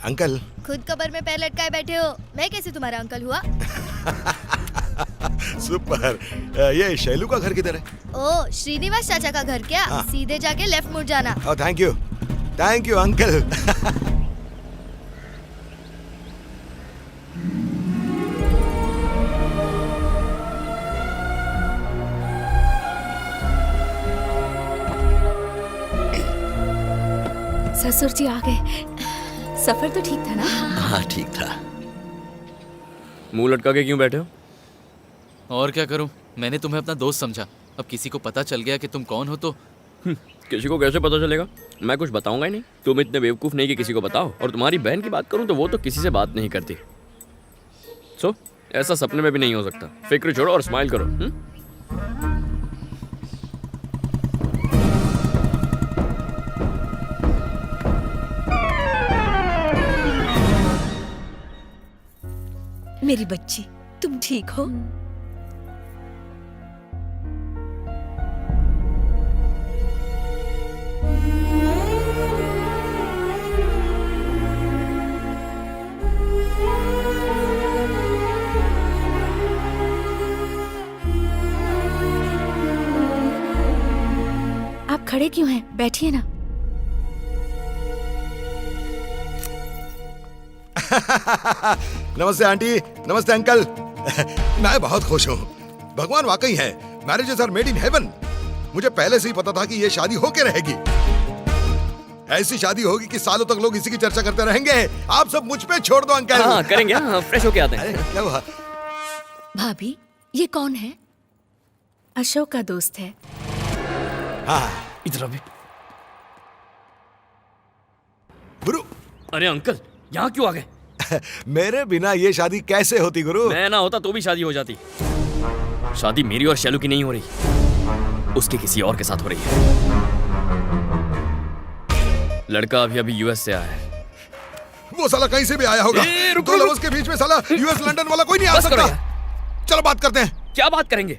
Uncle. खुद cover में पैर लटकाए बैठे हो, मैं कैसे तुम्हारा अंकल हुआ? सुपर। ये शैलू का घर किधर है? ओ, श्रीनिवास चाचा का घर क्या? हाँ। सीधे जाके लेफ्ट मुड़ जाना। Thank you uncle. ससुर जी आ गए। सफर तो ठीक था ना? हाँ ठीक था। मुंह लटका के क्यों बैठे हो? और क्या करूं, मैंने तुम्हें अपना दोस्त समझा। अब किसी को पता चल गया कि तुम कौन हो तो किसी को कैसे पता चलेगा? मैं कुछ बताऊंगा ही नहीं। तुम इतने बेवकूफ नहीं कि किसी को बताओ। और तुम्हारी बहन की बात करूं तो वो तो किसी से बात नहीं करती। ऐसा सपने में भी नहीं हो सकता। फिक्र छोड़ो और स्माइल करो। मेरी बच्ची, तुम ठीक हो? आप खड़े क्यों हैं? बैठिए ना। नमस्ते आंटी, नमस्ते अंकल। मैं बहुत खुश हूँ। भगवान वाकई है। Marriages are made in heaven. मुझे पहले से ही पता था कि ये शादी होके रहेगी। ऐसी शादी होगी कि सालों तक लोग इसी की चर्चा करते रहेंगे। आप सब मुझ पे छोड़ दो अंकल। हाँ करेंगे। हाँ, फ्रेश होके आते हैं। क्या हुआ? भाभी, ये कौन है? अशोक का दोस्त है। हाँ इधर अभी। गुरु। अरे अंकल, यहाँ क्यों आ गए? मेरे बिना ये शादी कैसे होती गुरु? मैं ना होता तो भी शादी हो जाती। शादी मेरी और शैलू की नहीं हो रही, उसके किसी और के साथ हो रही है। लड़का अभी अभी यूएस से आया है। वो साला कहीं से भी आया होगा। दो लवर्स के बीच में साला यूएस लंदन वाला कोई नहीं आ सकता। चलो बात करते हैं। क्या बात करेंगे?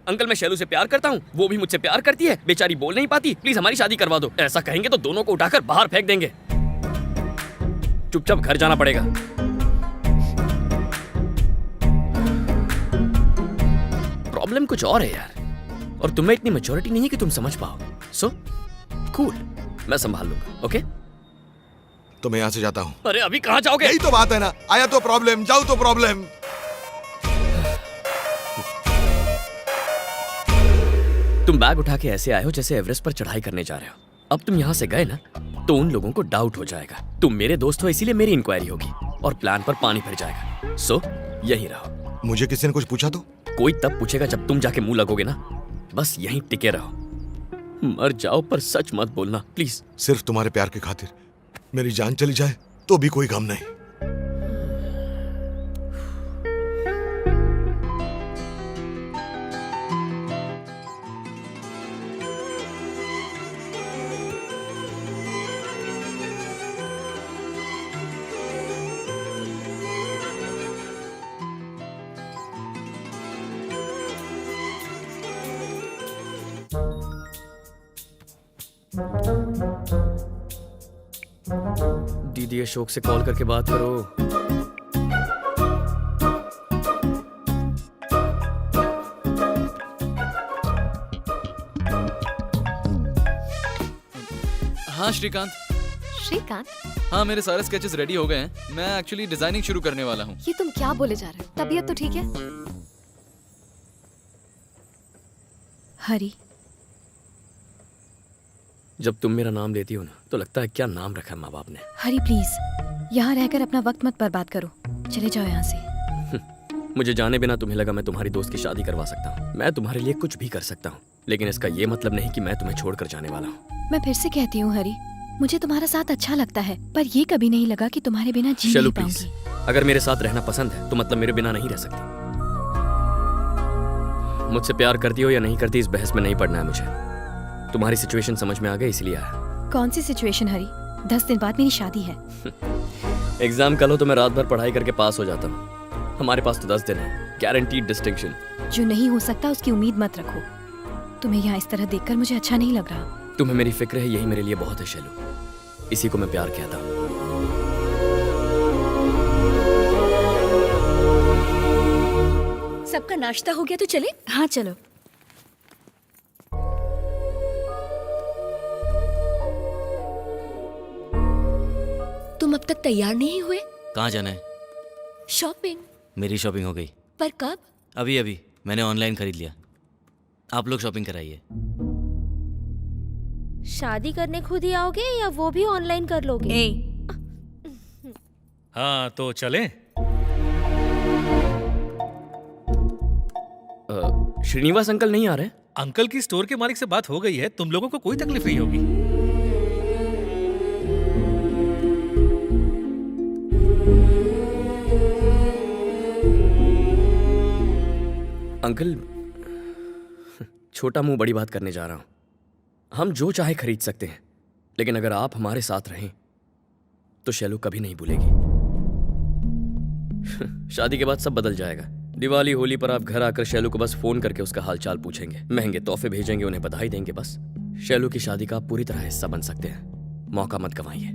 अंकल मैं शैलू से प्यार करता हूँ, वो भी मुझसे प्यार करती है। बेचारी बोल नहीं पाती। प्लीज हमारी शादी करवा दो। ऐसा कहेंगे तो दोनों को उठाकर बाहर फेंक देंगे। चुपचाप घर जाना पड़ेगा। प्रॉब्लम कुछ और है यार, और तुम्हें इतनी मैच्योरिटी नहीं है कि तुम समझ पाओ। सो कूल, मैं संभाल लूंगा। ओके? तो मैं यहाँ से जाता हूँ। अरे अभी कहाँ जाओगे? यही तो बात है ना। आया तो प्रॉब्लम, जाओ तो प्रॉब्लम। तुम बैग उठा के ऐसे आए हो जैसे एवरेस्ट पर चढ़ाई करने जा रहे हो। अब तुम यहाँ से गए ना तो उन लोगों को डाउट हो जाएगा। तुम मेरे दोस्त हो इसीलिए मेरी इंक्वायरी होगी और प्लान पर पानी फिर जाएगा। सो यहीं रहो। मुझे किसी ने कुछ पूछा तो? कोई तब पूछेगा जब तुम जाके मुंह लगोगे ना। बस यहीं टिके रहो। मर जाओ पर सच मत बोलना प्लीज। सिर्फ तुम्हारे प्यार की खातिर मेरी जान चली जाए तो भी कोई गम नहीं। दीदी अशोक से कॉल करके बात करो। हाँ श्रीकांत। श्रीकांत, हाँ मेरे सारे स्केचेस रेडी हो गए हैं। मैं एक्चुअली डिजाइनिंग शुरू करने वाला हूँ। ये तुम क्या बोले जा रहे हो? तबीयत तो ठीक है? हरी, जब तुम मेरा नाम लेती हो ना तो लगता है क्या नाम रखा है माँ बाप ने। हरी प्लीज, यहाँ रहकर अपना वक्त मत बर्बाद करो। चले जाओ यहाँ से। मुझे जाने बिना तुम्हें लगा मैं तुम्हारी दोस्त की शादी करवा सकता हूँ। मैं तुम्हारे लिए कुछ भी कर सकता हूँ, लेकिन इसका ये मतलब नहीं कि मैं तुम्हें छोड़कर जाने वाला हूँ। मैं फिर से कहती हूँ हरी, मुझे तुम्हारा साथ अच्छा लगता है, पर ये कभी नहीं लगा कि तुम्हारे बिना जी चलो नहीं प्लीज, पाऊंगी। अगर मेरे साथ रहना पसंद है तो मतलब मेरे बिना नहीं रह सकती। मुझसे प्यार करती हो या नहीं करती इस बहस में नहीं पड़ना है मुझे। तुम्हारी सिचुएशन समझ में आ गई इसलिए आया। कौन सी सिचुएशन हरी? 10 दिन बाद मेरी शादी है। एग्जाम कल हो तो मैं रात भर पढ़ाई करके पास हो जाता हूँ। हमारे पास तो 10 दिन है, गारंटीड डिस्टिंक्शन। जो नहीं हो सकता उसकी उम्मीद मत रखो। तुम्हें यहाँ इस तरह देखकर मुझे अच्छा नहीं लग रहा। तुम्हें मेरी फिक्र है, यही मेरे लिए बहुत है शैलू। इसी को मैं प्यार कहता हूँ। सबका नाश्ता हो गया तो चले? हाँ चलो। तुम अब तक तैयार नहीं हुए? कहाँ जाना है? शॉपिंग। मेरी शॉपिंग हो गई। पर कब? अभी अभी मैंने ऑनलाइन खरीद लिया। आप लोग शॉपिंग कराइए। शादी करने खुद ही आओगे या वो भी ऑनलाइन कर लोगे? हाँ तो चलें। श्रीनिवास अंकल नहीं आ रहे? अंकल की स्टोर के मालिक से बात हो गई है, तुम लोगों को कोई तकलीफ नहीं होगी। अंकल, छोटा मुंह बड़ी बात करने जा रहा हूं। हम जो चाहे खरीद सकते हैं, लेकिन अगर आप हमारे साथ रहें तो शैलू कभी नहीं भूलेगी। शादी के बाद सब बदल जाएगा। दिवाली होली पर आप घर आकर शैलू को बस फोन करके उसका हालचाल पूछेंगे, महंगे तोहफे भेजेंगे, उन्हें बधाई देंगे। बस शैलू की शादी का आप पूरी तरह हिस्सा बन सकते हैं। मौका मत गंवाइए।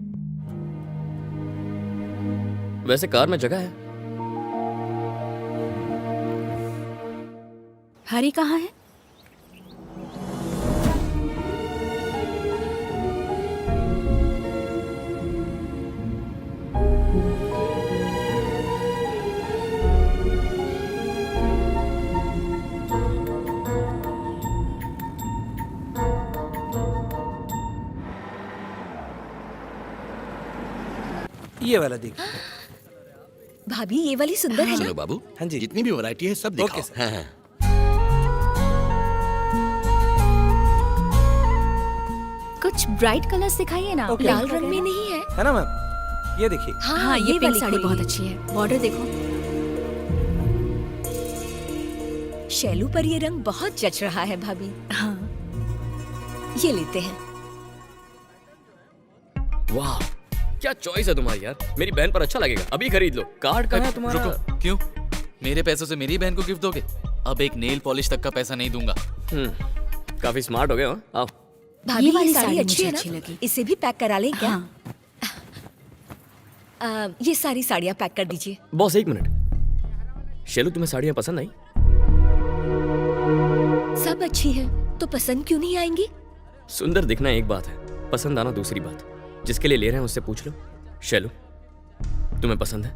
वैसे कार में जगह है। हरी कहाँ है? ये वाला देखिए। भाभी ये वाली सुंदर है ना? चलो बाबू, हाँ जी। जितनी भी वैरायटी है सब दिखाओ। Okay sir. हाँ हाँ। कुछ ब्राइट कलर्स दिखाइए ना। ओके। लाल रंग में नहीं है? है ना मैम? ये देखिए। हाँ ये पिंक वाली साड़ी कोई बहुत है। अच्छी है। बॉर्डर देखो। शैलू पर ये रंग बहुत जच रहा है भाभी। हाँ ये लेते हैं। वाह, क्या चॉइस है तुम्हारी यार। मेरी बहन पर अच्छा लगेगा। अभी खरीद लो। कार्ड कहाँ है तुम्हारा? रुको, क्यों? मेरे पैसों से मेरी बहन को गिफ्ट दोगे? अब एक नेल पॉलिश तक का पैसा नहीं दूंगा। काफी स्मार्ट हो गए हो। आओ। भाभी ये वाली ये साड़ी साड़ी अच्छी मुझे है ना? अच्छी लगी। इसे भी पैक करा लें क्या? हाँ। ये सारी साड़ियाँ पैक कर दीजिए। बॉस एक मिनट। शैलू तुम्हें साड़ियाँ पसंद आई? सब अच्छी है तो पसंद क्यों नहीं आएंगी? सुंदर दिखना एक बात है, पसंद आना दूसरी बात। जिसके लिए ले रहे हैं उससे पूछ लो। शैलू, तुम्हें पसंद है?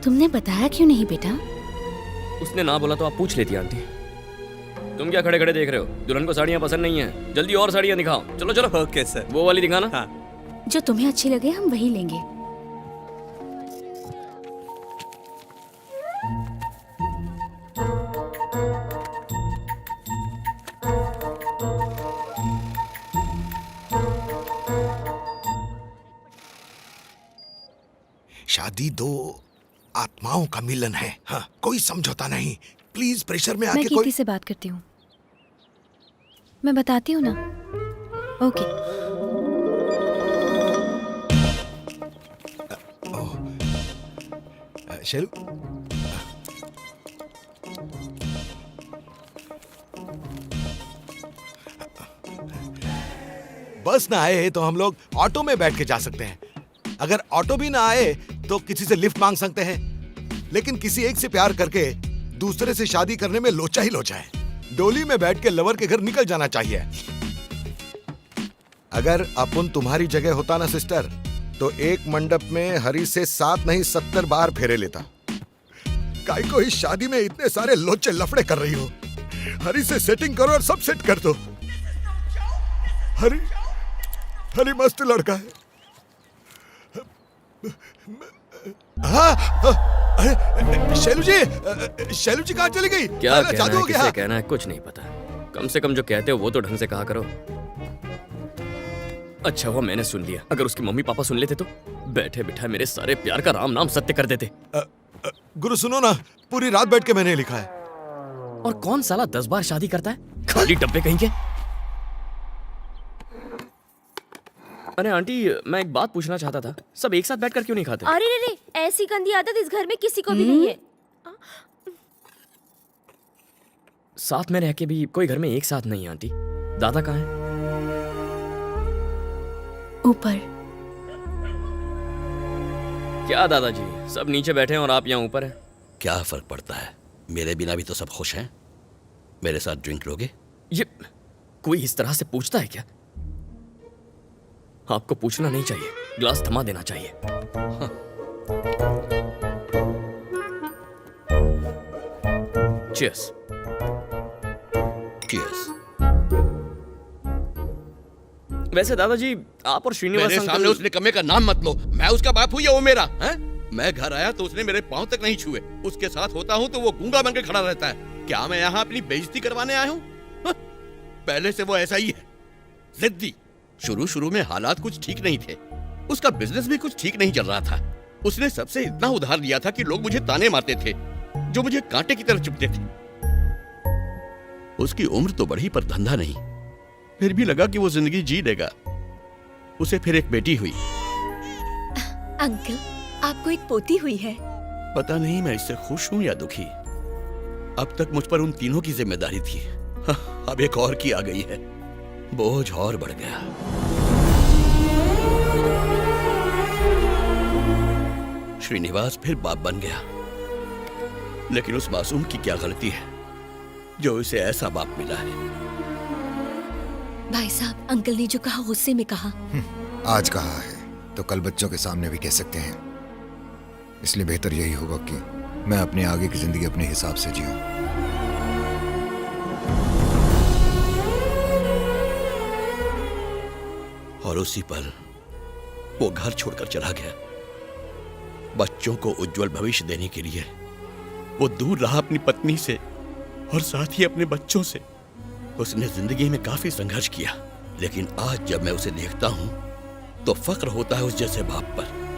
तुमने बताया क्यों नहीं बेटा? उसने ना बोला तो आप पूछ लेती आंटी। तुम क्या खड़े खड़े देख रहे हो? दुल्हन को साड़ियाँ पसंद नहीं है? जल्दी और साड़ियाँ दिखाओ। चलो चलो। Okay sir. वो वाली दिखाना। हाँ। जो तुम्हें अच्छी लगे हम वही लेंगे। शादी दो आत्माओं का मिलन है। हाँ, कोई समझौता नहीं। प्लीज प्रेशर में मैं आके कीर्ति कोई से बात करती हूँ। मैं बताती हूँ ना। ओके। शैलू, बस ना आए तो हम लोग ऑटो में बैठ के जा सकते हैं। अगर ऑटो भी ना आए तो किसी से लिफ्ट मांग सकते हैं। लेकिन किसी एक से प्यार करके दूसरे से शादी करने में लोचा ही लोचा है। डोली में बैठ के लवर के घर निकल जाना चाहिए। अगर अपन तुम्हारी जगह होता ना सिस्टर, तो एक मंडप में हरी से 7 नहीं 70 बार फेरे लेता। काई को इस शादी में इतने सारे लोचे लफड़े कर रही हो? हरी से सेटिंग करो और सब सेट कर दो। हरी हरी मस्त लड़का है। हाँ, अरे शैलू जी कहाँ चली गई? क्या अरे, कहना जादू है, हो गया। किसे कहना है, कुछ नहीं पता। कम से कम जो कहते हो वो तो ढंग से कहा करो। अच्छा हुआ मैंने सुन लिया। अगर उसके मम्मी पापा सुन लेते तो बैठे बिठाए मेरे सारे प्यार का राम नाम सत्य कर देते। गुरु सुनो ना, पूरी रात बैठ के मैंने लिखा है। और कौन साला 10 बार शादी करता है? खाली डब्बे कहीं के। अरे आंटी, मैं एक बात पूछना चाहता था। सब एक साथ बैठकर क्यों नहीं खाते? अरे रे रे, ऐसी गंदी आदत इस घर में किसी को भी नहीं है। साथ में रह के भी कोई घर में एक साथ नहीं है आंटी। दादा कहाँ है? ऊपर। क्या दादाजी, सब नीचे बैठे हैं और आप यहाँ ऊपर हैं? क्या फर्क पड़ता है, मेरे बिना भी तो सब खुश हैं। मेरे साथ ड्रिंक लोगे? ये कोई इस तरह से पूछता है क्या? आपको पूछना नहीं चाहिए, ग्लास थमा देना चाहिए। चीयर्स। चीयर्स। वैसे दादाजी, आप और श्रीनिवास मेरे अंकल... सामने उसने कमे का नाम मत लो। मैं उसका बाप हूँ या वो मेरा है? मैं घर आया तो उसने मेरे पांव तक नहीं छुए। उसके साथ होता हूँ तो वो गूंगा बनकर खड़ा रहता है। क्या मैं यहाँ अपनी बेइज्जती करवाने आया हूँ? पहले से वो ऐसा ही है, जिद्दी। शुरू में हालात कुछ ठीक नहीं थे, उसका बिजनेस भी कुछ ठीक नहीं चल रहा था। उसने सबसे इतना उधार लिया था कि लोग मुझे ताने मारते थे, जो मुझे कांटे की तरह चुभते थे। उसकी उम्र तो बढ़ी पर धंधा नहीं। फिर भी लगा कि वो जिंदगी जी लेगा। उसे फिर एक बेटी हुई। अंकल, आपको एक पोती हुई है। पता नहीं मैं इससे खुश हूं या दुखी। अब तक मुझ पर उन तीनों की जिम्मेदारी थी, अब एक और की आ गई है। बोझ और बढ़ गया। श्रीनिवास फिर बाप बन गया, लेकिन उस मासूम की क्या गलती है जो उसे ऐसा बाप मिला है? भाई साहब, अंकल ने जो कहा गुस्से में कहा। आज कहा है तो कल बच्चों के सामने भी कह सकते हैं, इसलिए बेहतर यही होगा कि मैं अपने आगे की जिंदगी अपने हिसाब से जीऊं। और उसी पल वो घर छोड़कर चला गया। बच्चों को उज्जवल भविष्य देने के लिए वो दूर रहा अपनी पत्नी से और साथ ही अपने बच्चों से। उसने जिंदगी में काफी संघर्ष किया, लेकिन आज जब मैं उसे देखता हूं तो फक्र होता है उस जैसे बाप पर।